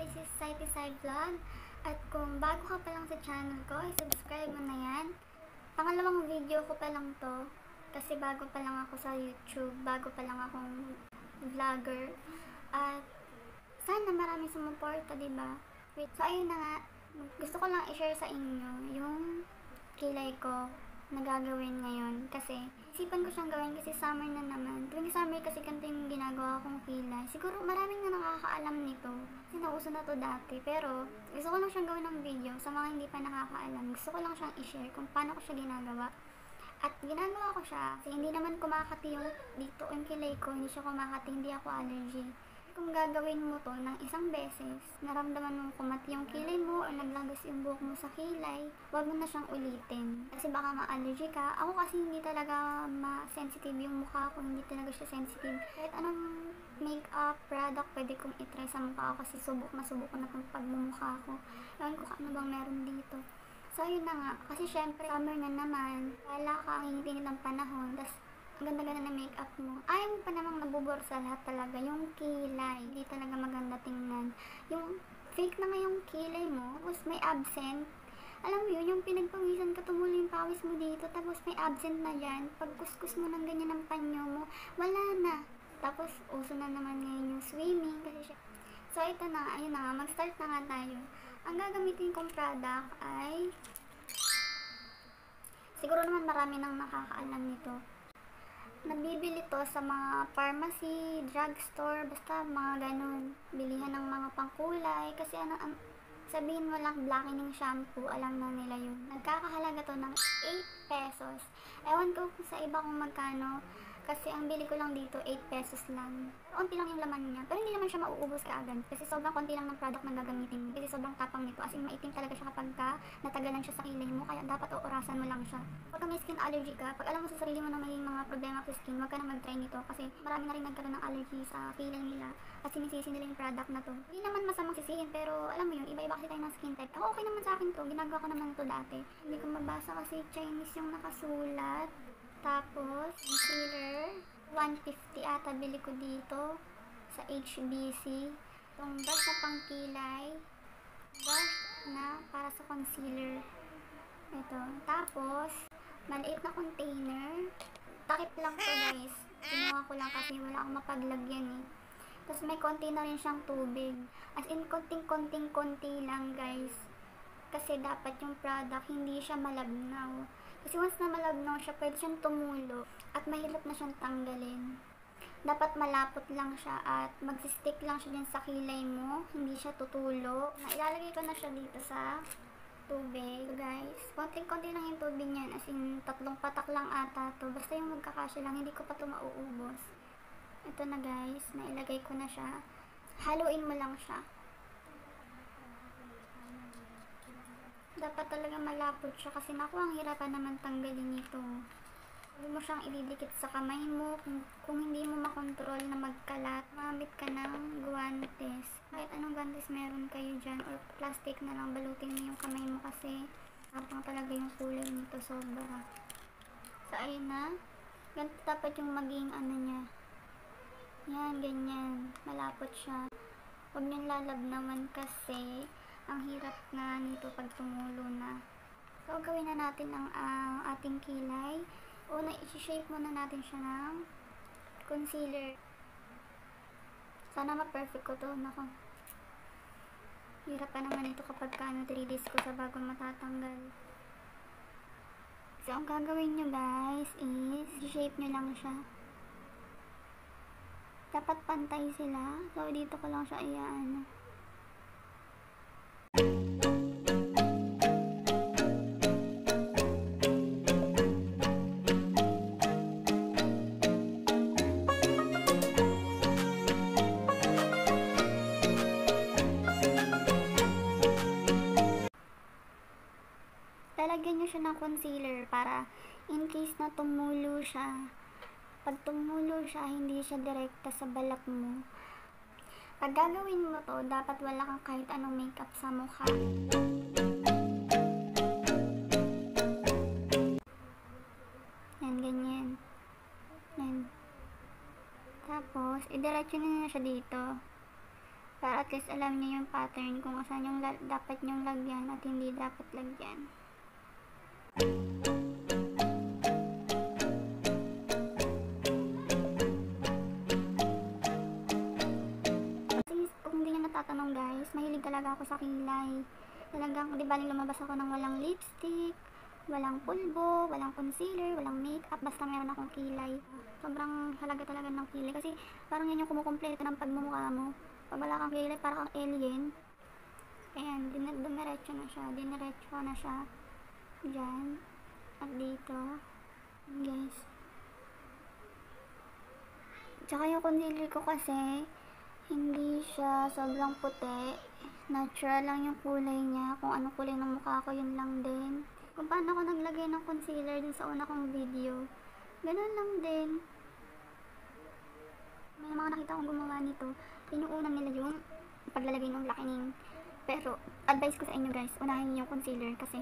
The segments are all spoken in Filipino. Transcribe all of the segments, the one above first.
this is Saiti Side Vlog. At kung bago ka pa lang sa channel ko, subscribe mo na yan. Pangalawang video ko pa lang to. Kasi bago pa lang ako sa YouTube, bago pa lang akong vlogger. At sana maraming sumuporta, diba? So ayun na nga, gusto ko lang i-share sa inyo yung kilay ko na gagawin ngayon. Kasi isipan ko siyang gawin kasi summer na naman. Tuwing summer kasi ganito yung ginagawa kong kilay. Siguro maraming na nakakaalam nito. Kasi nauso na to dati. Pero gusto ko lang siyang gawin ng video sa mga hindi pa nakakaalam. Gusto ko lang siyang i-share kung paano ko siya ginagawa. At ginagawa ko siya kasi hindi naman kumakati yung dito yung kilay ko. Hindi siya kumakati, hindi ako allergy. Kung gagawin mo to ng isang beses, naramdaman mong kumati yung kilay mo o naglagas yung buhok mo sa kilay, huwag mo na siyang ulitin. Kasi baka ma-allergy ka. Ako kasi hindi talaga ma-sensitive yung mukha ko, hindi talaga siya sensitive. Kahit anong makeup product pwede kong itry sa mukha ko kasi subok ko na pang pagmumukha ko. Ewan ko ano bang meron dito. So yun na nga, kasi syempre summer na naman, wala ka ang init ng panahon, tas ang ganda-ganda na makeup mo. Ayaw mo pa namang nabuborsa lahat talaga. Yung kilay, hindi talaga maganda tingnan. Yung fake na nga yung kilay mo, tapos may absent. Alam mo yun, yung pinagpawisan ka, tumulo yung pawis mo dito, tapos may absent na dyan. Pag kuskus mo ng ganyan ng panyo mo, wala na. Tapos, uso na naman ngayon yung swimming. Kasi siya. So, ito na, ayun na nga, mag-start na nga tayo. Ang gagamitin kong product ay, siguro naman marami nang nakakaalam nito. Nabibili to sa mga pharmacy, drugstore, basta mga ganun. Bilihan ng mga pangkulay. Kasi sabihin mo lang blackening shampoo, alam na nila yun. Nagkakahalaga to ng 8 pesos. Ewan ko sa iba kung magkano. Kasi ang bili ko lang dito, 8 pesos lang. Konti lang yung laman niya. Pero hindi naman siya mauubos kaagad. Kasi sobrang konti lang ng product na gagamitin mo. Kasi sobrang tapang nito. As in, maitim talaga siya kapag natagalan siya sa kilay mo. Kaya dapat uurasan mo lang siya. Pag may skin allergy ka, pag alam mo sa sarili mo na may mga problema sa skin, huwag ka na mag-try nito. Kasi marami na rin nagkaroon ng allergy sa kilay nila. At sinisisi nila yung product na to. Hindi naman masamang sisihin, pero alam mo yun, iba-iba kasi tayo ng skin type. Ako okay naman sa akin to. Ginagawa ko naman to dati. Hindi ko mabasa kasi Chinese yung nakasulat. Tapos, concealer, 150 ata bili ko dito sa HBC. Itong brush na pangkilay, brush na para sa concealer. Ito. Tapos, maliit na container. Takip lang to guys. Kinuha ko lang kasi wala akong mapaglagyan eh. Tapos may konti na rin siyang tubig. As in, konting-konti lang guys. Kasi dapat yung product hindi siya malabnaw. Kasi once na malabnaw siya, pwede siyang tumulo at mahirap na siyang tanggalin. Dapat malapot lang siya at magsistick lang siya din sa kilay mo, hindi siya tutulo. Ilalagay ko na siya dito sa tubig, guys. Konting-konti lang yung tubig niyan, as in 3 patak lang ata to. Basta yung magkakasya lang, hindi ko pa to mauubos. Ito na guys, nailagay ko na siya. Haluin mo lang siya. Dapat talaga malapot siya kasi naku, ang hirapan naman tanggalin ito. Huwag mo siyang ididikit sa kamay mo kung hindi mo makontrol na magkalat. Mamit ka ng guwantes. Kahit anong guwantes meron kayo dyan or plastic na lang, balutin mo yung kamay mo kasi tapang talaga yung kulay nito, sobra. So ayun na, ganito dapat yung maging ano niya. Yan, ganyan. Malapot siya. Huwag niyong lalabnawan kasi ang hirap nga nito pag tumulo na. So, gawin na natin ang ating kilay. Una, i-shape muna natin siya ng concealer. Sana ma-perfect ko to. Nako. Hirap pa naman ito kapag 3 days ko sa bago matatanggal. So, ang gagawin nyo guys is i-shape nyo lang siya. Dapat pantay sila. So, dito ko lang siya iyan. Lalagyan nyo siya ng concealer para in case na tumulo siya. Pag tumulo siya, hindi siya direkta sa balat mo. Pag gagawin mo to, dapat wala kang kahit anong makeup sa mukha. Yan, ganyan. Yan. Tapos, idiretso na siya dito. Para at least alam niyo yung pattern kung saan yung dapat nyong lagyan at hindi dapat lagyan. Kasi kung hindi nyo natatanong guys, mahilig talaga ako sa kilay. Talagang, di ba lumabas ako ng walang lipstick, walang pulbo, walang concealer, walang makeup, basta meron akong kilay. Sobrang halaga talaga ng kilay kasi parang yan yung kumukumpleto ng pagmumukha mo. Pag wala kang kilay, parang kang alien. Ayan, dumiretso na siya. Diniretso na siya. Diyan. At dito. Guys. Tsaka yung concealer ko kasi, hindi siya sobrang puti. Natural lang yung kulay niya. Kung anong kulay ng mukha ko, yun lang din. Kung paano ako naglagay ng concealer dun sa una kong video, ganun lang din. May mga nakita kong gumawa nito. Pinuunan nila yung paglalagay ng blackening. Pero, advice ko sa inyo guys, unahin niyo yung concealer kasi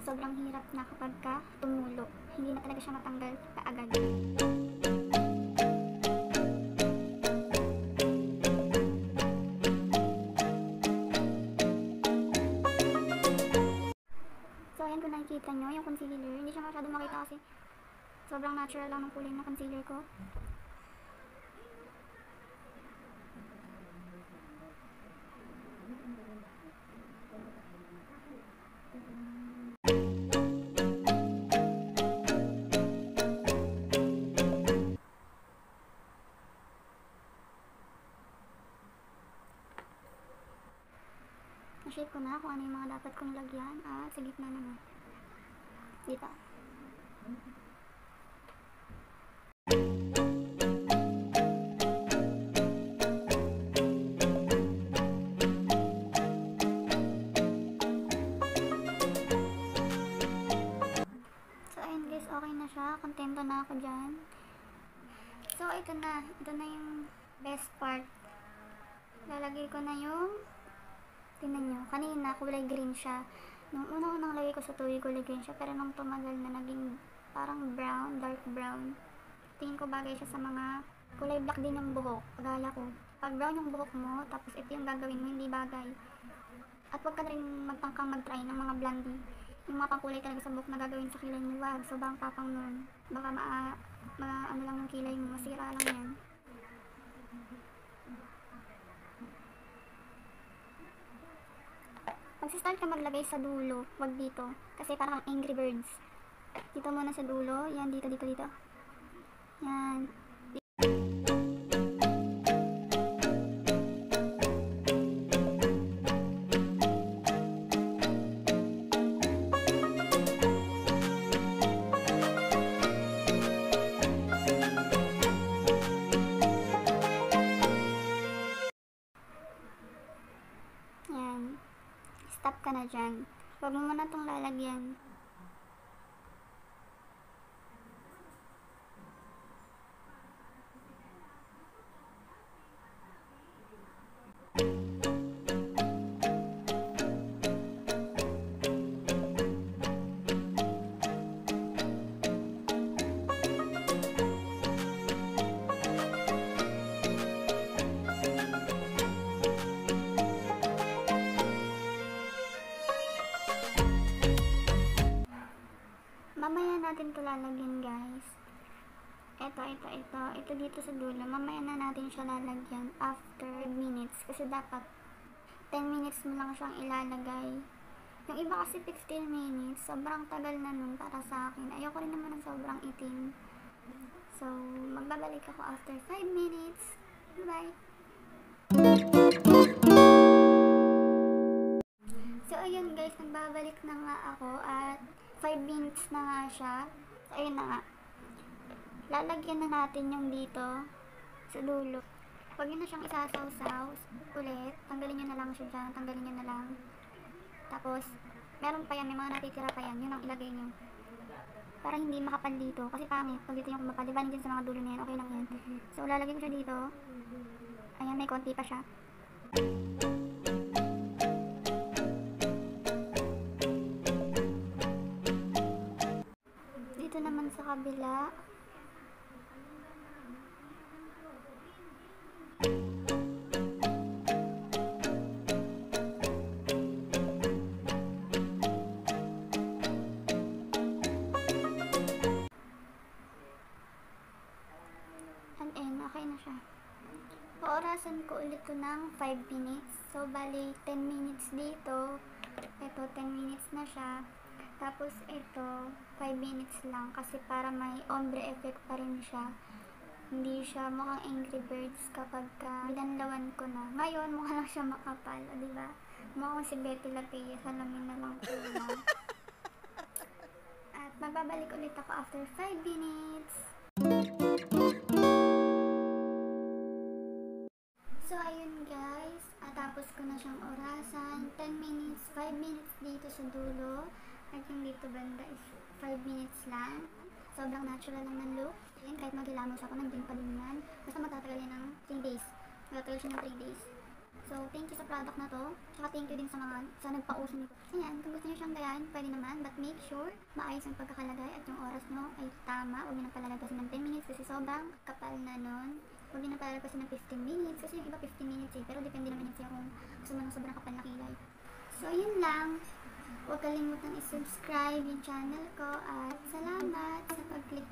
sobrang hirap na kapag ka tumulo. Hindi na talaga siya matanggal kaagad. So, ayan kung nakikita nyo, yung concealer, hindi siya masyado makita kasi sobrang natural lang ng kulay ng concealer ko. Na-shape ko na kung ano yung mga dapat kong lagyan at sa gitna naman. Dito. So ayun guys, okay na siya. Kontento na ako dyan. So ito na. Ito na yung best part. Lalagay ko na yung tingnan nyo, kanina kulay green siya. Nung unang lagay ko sa tubig, kulay green siya. Pero nung tumagal na, naging parang brown, dark brown. Tingin ko bagay siya sa mga kulay black din yung buhok. Kagaya ko. Pag brown yung buhok mo, tapos ito yung gagawin mo, hindi bagay. At huwag ka na rin magtangkang mag-try ng mga blondie. Yung mga pangkulay talaga sa buhok na gagawin sa kilay mo, wag. Sobrang tapang nun. Baka ano lang yung kilay mo, masira lang yan. Magsistart ka maglagay sa dulo, wag dito. Kasi parang Angry Birds. Dito muna sa dulo. Yan, dito. Yan. Yan. Stop ka na dyan. Huwag mo muna itong lalagyan. Mamaya natin ito lalagyan guys. Ito dito sa dulo. Mamaya na natin siya lalagyan after minutes. Kasi dapat 10 minutes mo lang siyang ilalagay. Yung iba kasi 15 minutes. Sobrang tagal na nun para sa akin. Ayoko rin naman ng sobrang itim. So, magbabalik ako after 5 minutes. Bye! So, ayun guys. Nagbabalik na nga ako at 5 minutes na nga siya. So, ayun na nga. Lalagyan na natin yung dito sa dulo. Huwag nyo na siyang isasaw-saw ulit. Tanggalin nyo na lang siya dyan. Tanggalin nyo na lang. Tapos, meron pa yan. May mga natitira pa yan. Yun ang ilagay nyo. Para hindi makapal dito. Kasi pangit. Pag dito yung kumapal. Diba dyan sa mga dulo na yan. Okay lang yan. So, lalagay ko siya dito. Ayan, may konti pa siya. Dito naman sa kabila. na siya. Orasan ko ulit to ng 5 minutes. So, bali, 10 minutes dito. Ito, 10 minutes na siya. Tapos, ito, 5 minutes lang. Kasi para may ombre effect pa rin siya. Hindi siya mukhang Angry Birds kapag binanlawan ko na. Ngayon, mukha lang siya makapal. O, diba? Mukhang si Betty Lapia. Salamin na lang ko na. At magbabalik ulit ako after 5 minutes. So, ayun guys, tapos ko na siyang orasan, 10 minutes, 5 minutes dito sa dulo, at yung dito banda is 5 minutes lang. Sobrang natural lang ng look. Yan, kahit maghilamos ako, nandun pa din yan. Basta magtatagal yan ng 3 days. Magtatagal siya ng 3 days. So, thank you sa product na to. Tsaka thank you din sa nagpa-uso nito. Ayan, kung gusto nyo siyang gayan, pwede naman. But make sure, maayos ang pagkakalagay at yung oras nyo ay tama. Huwag nyo nang palalagasin ng 10 minutes kasi sobrang kapal na nun. Huwag nyo nang palalagasin ng 15 minutes kasi yung iba 15 minutes eh. Pero depende naman yun sa'yo kung gusto mo ng sobrang kapal na kilay. So, yun lang. Huwag kalimutang i-subscribe yung channel ko at salamat sa pag-click